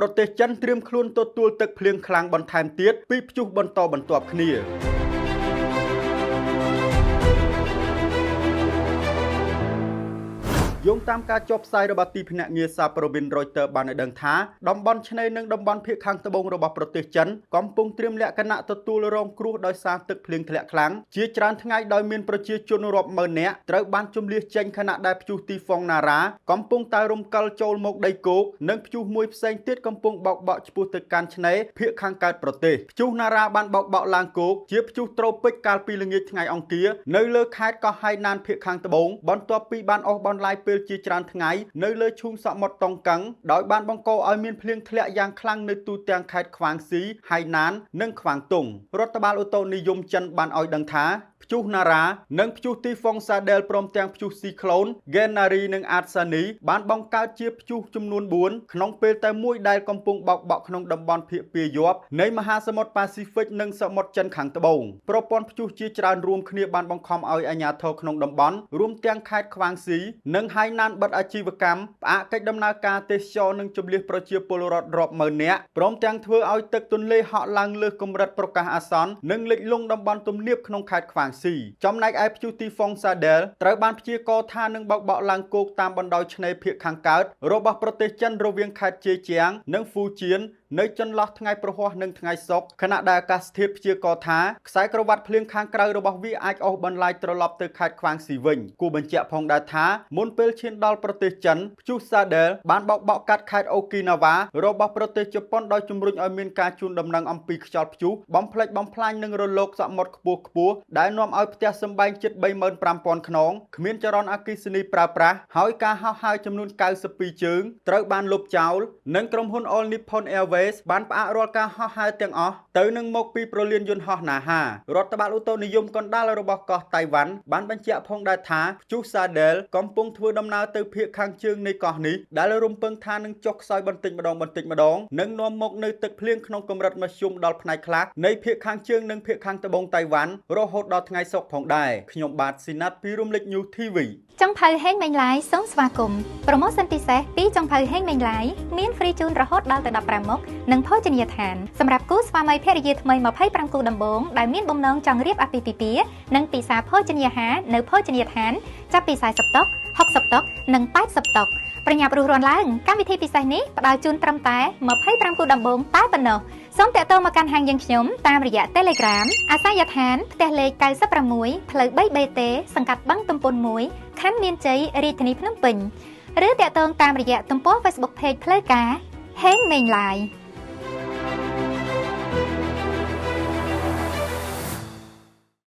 ប្រទេសចិនត្រៀមខ្លួនទទួលទឹកភ្លៀងខ្លាំងបន្ថែមទៀតពីព្យុះបន្តបន្ទាប់គ្នាយោងតាមការចុះផ្សាយរបស់ទីភ្នាក់ងារសារព័ត៌មាន Reuters បានឲ្យដឹងថាតំបន់ឆ្នេរនិងតំបន់ភាគខាងត្បូងរបស់ប្រទេសចិនកំពុងត្រៀមលក្ខណៈទទួលរងគ្រោះដោយសារទឹកភ្លៀងធ្លាក់ខ្លាំងជាច្រើនថ្ងៃដោយមានប្រជាជនរាប់ម៉ឺននាក់ត្រូវបានជម្លៀសចេញខណៈដែលព្យុះទីហ្វុងណារ៉ាកំពុងតែរំកិលចូលមកដីគោកនិងព្យុះមួយផ្សេងទៀតកំពុងបោកបក់ឆ្ពោះទៅកាន់ឆ្នេរភាគខាងកើតប្រទេសព្យុះណារ៉ាបានបោកបក់ឡើងគោកជាព្យុះត្រូពិកកាលពីល្ងាចថ្ងៃអង្គារនៅលើខេត្តកោះហៃណានភាគខាងត្បូងបន្ទាប់ពីបានអស់បន្លាយពេលជាច្រើនថ្ងៃនៅលើឈូងសមុទ្រតុងកឹងដោយបានបង្កឲ្យមានភ្លៀងធ្លាក់យ៉ាងខ្លាំងនៅទូទាំងខេត្តខ្វាងស៊ីហៃណាននិងខ្វាងតុងរដ្ឋបាលអូតូនិយមចិនបានឲ្យដឹងថាព្យុះណារ៉ានិងព្យុះទីហ្វុងសាដែលព្រមទាំងព្យុះស៊ីក្លូនហ្គេណារីនិងអាតសានីបានបង្កើតជាព្យុះចំនួន4ក្នុងពេលតែមួយដែលកំពុងបោកបក់ក្នុងតំបន់ភាគពាយ័ព្យនៃមហាសមុទ្រប៉ាស៊ីហ្វិកនិងសមុទ្រចិនខាងត្បូងប្រព័ន្ធព្យុះជាច្រើនរួមគ្នាបានបង្ខំឲ្យអាជ្ញាធរក្នុងតំបន់រួមទាំងខេត្តខ្វាងស៊ីនិងហៃណានបិទអាជីវកម្មផ្អាកកិច្ចដំណើរការទេសចរនិងជម្លៀសប្រជាពលរដ្ឋរាប់ម៉ឺននាក់ព្រមទាំងធ្វើឲ្យទឹកទន្លេហក់ឡើងលើសកម្រិតប្រកាសអាសន្ននិងលិចលង់តំបន់ទំនាបក្នុងខេត្តខ្វាងស៊ីចំណែកឯព្យុះទីហ្វុងសាដែលត្រូវបានព្យាករណ៍ថានឹងបោកបក់ឡើងគោកតាមបណ្ដោយឆ្នេរភាគខាងកើតរបស់ប្រទេសចិនរវាងខេត្តជេជៀងនិងហ្វូជៀននៅចន្លោះថ្ងៃប្រហ័សនិងថ្ងៃសុក្រខណៈដែលអាកាសធាតុព្យាករណ៍ថាខ្សែក្រវ៉ាត់ភ្លៀងខាងក្រៅរបស់វាអាចអូសបន្លាយត្រឡប់ទៅខេត្តខ្វាងស៊ីវិញគួរបញ្ជាក់ផងដែរថាមុនពេលឈានដល់ប្រទេសចិនព្យុះសាដែលបានបោកបក់កាត់ខេត្តអូគីណាវ៉ារបស់ប្រទេសជប៉ុនដោយជំរុញឲ្យមានការជូនដំណឹងអំពីខ្យល់ព្យុះបំផ្លិចបំផ្លាញនិងរលកសមុទ្រខ្ពស់ដែលនាំឲ្យផ្ទះសម្បែងជិត 35,000 ខ្នងគ្មានចរន្តអគ្គិសនីប្រើប្រាស់ហើយការហោះហើរចំនួន92ជើងត្រូវបានលុបចោលនិងក្រុមហ៊ុន All Nippon Airways បានផ្អាករាល់ការហោះហើរទាំងអស់ទៅនឹងមកពីប្រលានយន្តហោះណាហារដ្ឋបាលអូតូនិយមកណ្ដាលរបស់កោះតៃវ៉ាន់បានបញ្ជាក់ផងដែរថាព្យុះសាដែលកំពុងធ្វើដំណើរទៅភាគខាងជើងនៃកោះនេះដែលរំពឹងថានឹងចុះខ្សោយបន្តិចម្ដងនិងនាំមកនៅទឹកភ្លៀងក្នុងកម្រិតមធ្យមដល់ផ្នែកខ្លះនៃភាគខាងជើងនិងភាគខាងត្បូងតៃវ៉ាន់រហូតដល់ថ្ងៃសុក្រផងដែរខ្ញុំបាទស៊ីណាត់ពីរំលេច News TV ចុងភៅហេងមេងឡាយសូមស្វាគមន៍ប្រូម៉ូសិនពិសេសពីចុងភៅហេងមេងឡាយមានហ្វ្រីជូនរហូតដល់ទៅ15មុខនិងភោជនីយដ្ឋានសម្រាប់គូស្វាមីភរិយាថ្មី25គូដំបូងដែលមានបំណងចង់រៀបអាពាហ៍ពិពាហ៍និងពិសាភោជនីយអាហារនៅភោជនីយដ្ឋានចាប់ពី40តុ60តុនិង80តុប្រញាប់រស់រានឡើងកម្មវិធីពិសេសនេះផ្ដល់ជូនត្រឹមតែ25គូដំបូងតែប៉ុណ្ណោះសូមតាក់ទងមកកាន់ហាងយើងខ្ញុំតាមរយៈ Telegram អាសយដ្ឋានផ្ទះលេខ96ផ្លូវ 3BT សង្កាត់បឹងទំពុន1ខណ្ឌមានជ័យរាជធានីភ្នំពេញឬតាក់ទងតាមរយៈទំព័រ Facebook Page ផ្លូវការហេងមេងឡាយ